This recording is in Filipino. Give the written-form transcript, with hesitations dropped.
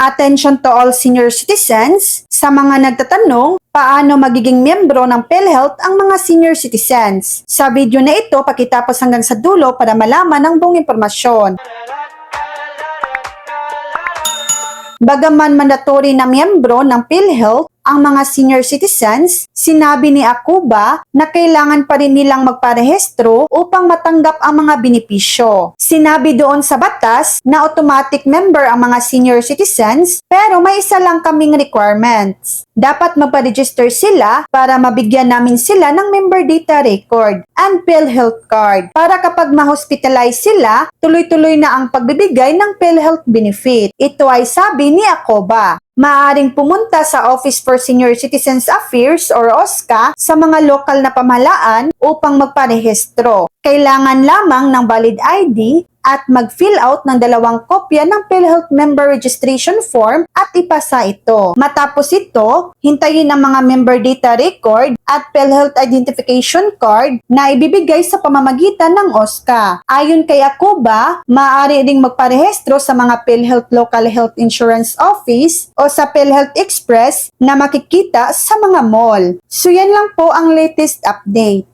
Attention to all senior citizens, sa mga nagtatanong, paano magiging miyembro ng PhilHealth ang mga senior citizens. Sa video na ito, pakitapos hanggang sa dulo para malaman ang buong impormasyon. Bagaman mandatory na miyembro ng PhilHealth ang mga senior citizens, sinabi ni Akuba na kailangan pa rin nilang magparehistro upang matanggap ang mga benepisyo. Sinabi doon sa batas na automatic member ang mga senior citizens pero may isa lang kaming requirements. Dapat magpa-register sila para mabigyan namin sila ng member data record and PhilHealth card para kapag ma-hospitalize sila, tuloy-tuloy na ang pagbibigay ng PhilHealth benefit. Ito ay sabi ni Akuba. Maaaring pumunta sa Office for Senior Citizens Affairs or OSCA sa mga lokal na pamahalaan upang magparehistro. Kailangan lamang ng valid ID at mag-fill out ng 2 kopya ng PhilHealth Member Registration Form at ipasa ito. Matapos ito, hintayin ang mga member data record at PhilHealth Identification Card na ibibigay sa pamamagitan ng OSCA. Ayon kay Akuba, maaari ring magparehistro sa mga PhilHealth Local Health Insurance Office o sa PhilHealth Express na makikita sa mga mall. So yan lang po ang latest update.